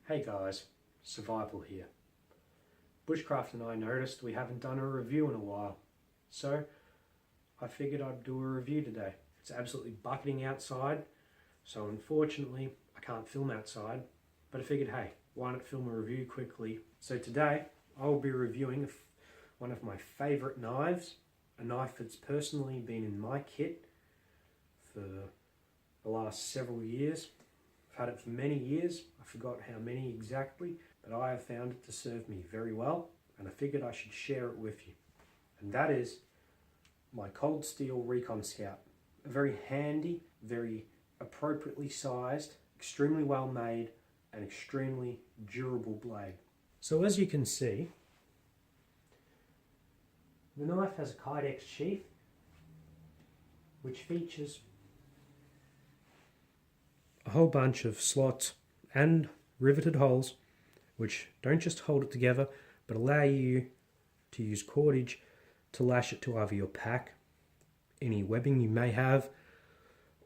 Hey guys, Survival here. Bushcraft and I noticed we haven't done a review in a while, so I figured I'd do a review today. It's absolutely bucketing outside, so unfortunately I can't film outside, but I figured, hey, why not film a review quickly? So today I'll be reviewing one of my favourite knives, a knife that's personally been in my kit for the last several years. I've had it for many years. I forgot how many exactly, but I have found it to serve me very well, and I figured I should share it with you. And that is my cold steel recon-scout. A very handy, very appropriately sized, extremely well made, and extremely durable blade. So as you can see, the knife has a Kydex sheath which features a whole bunch of slots and riveted holes which don't just hold it together but allow you to use cordage to lash it to either your pack, any webbing you may have,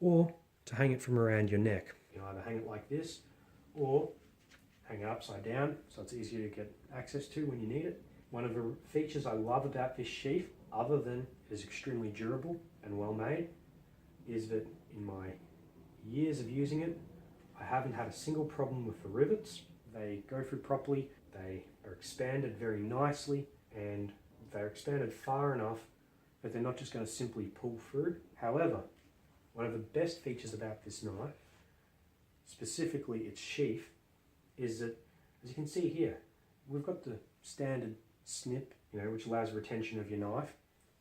or to hang it from around your neck. You can either hang it like this or hang it upside down so it's easier to get access to when you need it. One of the features I love about this sheath, other than it is extremely durable and well made, is that in my years of using it, I haven't had a single problem with the rivets. They go through properly, they are expanded very nicely, and they're expanded far enough that they're not just going to simply pull through. However, one of the best features about this knife, specifically its sheath, is that, as you can see here, we've got the standard snip, which allows retention of your knife.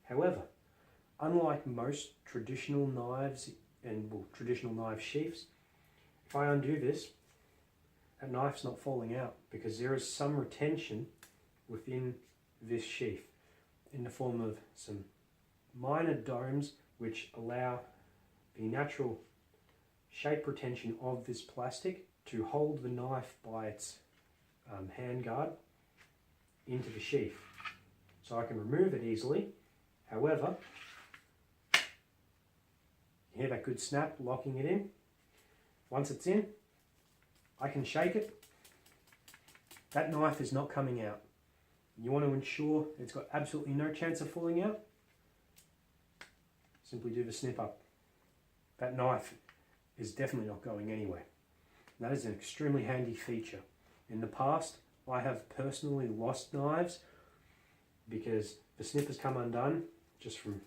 However, unlike most traditional knives and traditional knife sheaths, if I undo this, that knife's not falling out because there is some retention within this sheath in the form of some minor domes which allow the natural shape retention of this plastic to hold the knife by its handguard into the sheath. So I can remove it easily. However, you hear that good snap locking it in. Once it's in, I can shake it. That knife is not coming out. You want to ensure it's got absolutely no chance of falling out. Simply do the snip up. That knife is definitely not going anywhere. That is an extremely handy feature. In the past, I have personally lost knives because the snip has come undone just from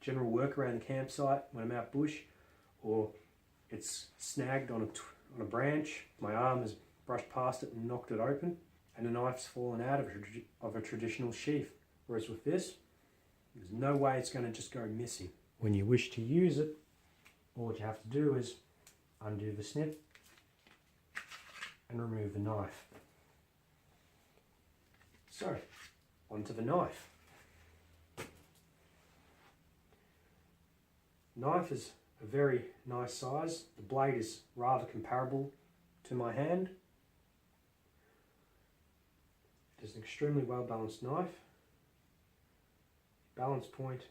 general work around the campsite when I'm out bush, or it's snagged on a branch, my arm has brushed past it and knocked it open, and the knife's fallen out of a traditional sheath. Whereas with this, there's no way it's going to just go missing. When you wish to use it, all what you have to do is undo the snip and remove the knife. So, onto the knife. Knife is a very nice size. The blade is rather comparable to my hand. It is an extremely well balanced knife. Balance point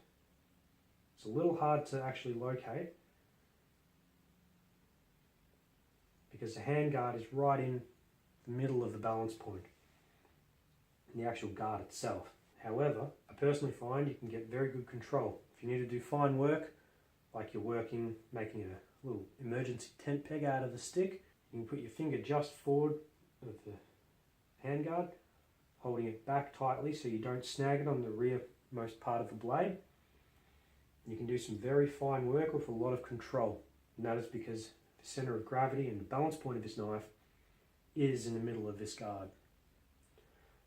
is a little hard to actually locate because the handguard is right in the middle of the balance point, the actual guard itself. However, I personally find you can get very good control. If you need to do fine work, like you're making a little emergency tent peg out of the stick, you can put your finger just forward of the handguard, holding it back tightly so you don't snag it on the rearmost part of the blade. You can do some very fine work with a lot of control, and that is because the center of gravity and the balance point of this knife is in the middle of this guard.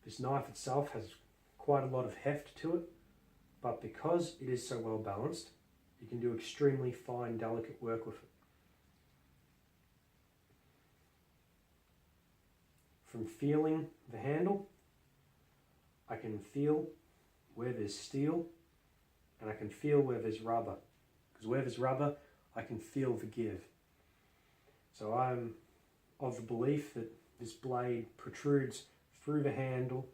This knife itself has quite a lot of heft to it, but because it is so well balanced, you can do extremely fine, delicate work with it. From feeling the handle, I can feel where there's steel and I can feel where there's rubber. Because where there's rubber, I can feel the give. So I'm of the belief that this blade protrudes through the handle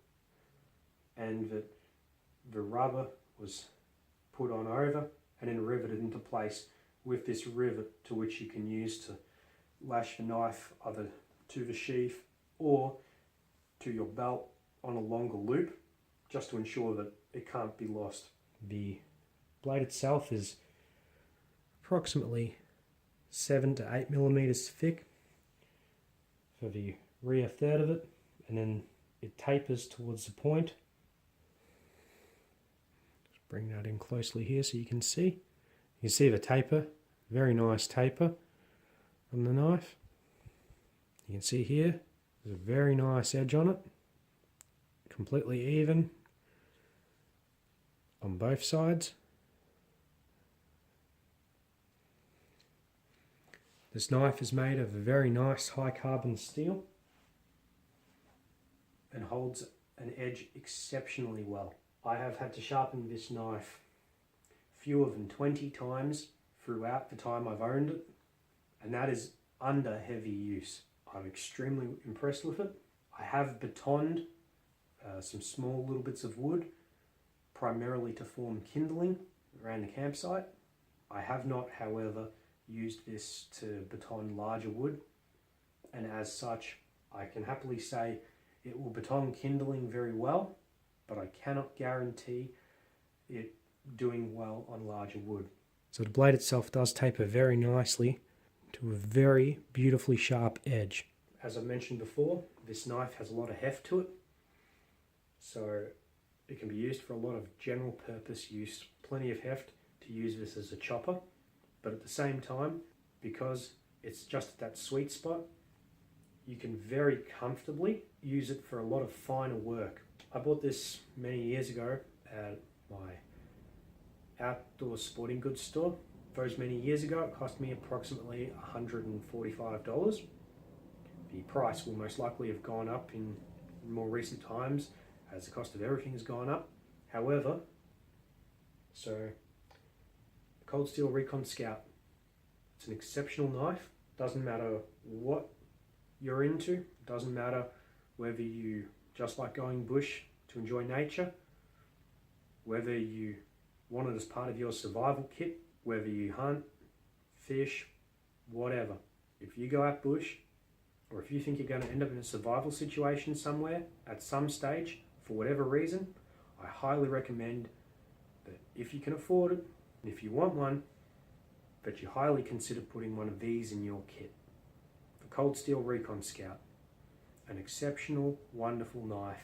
and that the rubber was put on over and then riveted into place with this rivet, to which you can use to lash the knife either to the sheath or to your belt on a longer loop, just to ensure that it can't be lost. The blade itself is approximately 7 to 8 millimeters thick for the rear third of it, and then it tapers towards the point. Just bring that in closely here so you can see. You can see the taper, very nice taper on the knife. You can see here, there's a very nice edge on it, completely even on both sides. This knife is made of a very nice high carbon steel and holds an edge exceptionally well. I have had to sharpen this knife fewer than 20 times throughout the time I've owned it, and that is under heavy use. I'm extremely impressed with it. I have batoned some small little bits of wood, primarily to form kindling around the campsite. I have not, however, used this to baton larger wood, and as such I can happily say it will baton kindling very well, but I cannot guarantee it doing well on larger wood. So the blade itself does taper very nicely to a very beautifully sharp edge. As I mentioned before, this knife has a lot of heft to it, so it can be used for a lot of general purpose use. Plenty of heft to use this as a chopper, but at the same time, because it's just at that sweet spot, you can very comfortably use it for a lot of finer work. I bought this many years ago at my outdoor sporting goods store. Those many years ago, it cost me approximately $145. The price will most likely have gone up in more recent times as the cost of everything has gone up. However, so the Cold Steel recon-scout, it's an exceptional knife. Doesn't matter what you're into, doesn't matter whether you just like going bush to enjoy nature, whether you want it as part of your survival kit, whether you hunt, fish, whatever. If you go out bush, or if you think you're going to end up in a survival situation somewhere at some stage, for whatever reason, I highly recommend that if you can afford it, and if you want one, that you highly consider putting one of these in your kit. The Cold Steel recon-scout, an exceptional, wonderful knife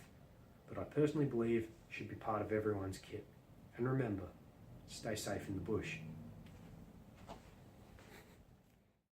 that I personally believe should be part of everyone's kit. And remember, stay safe in the bush.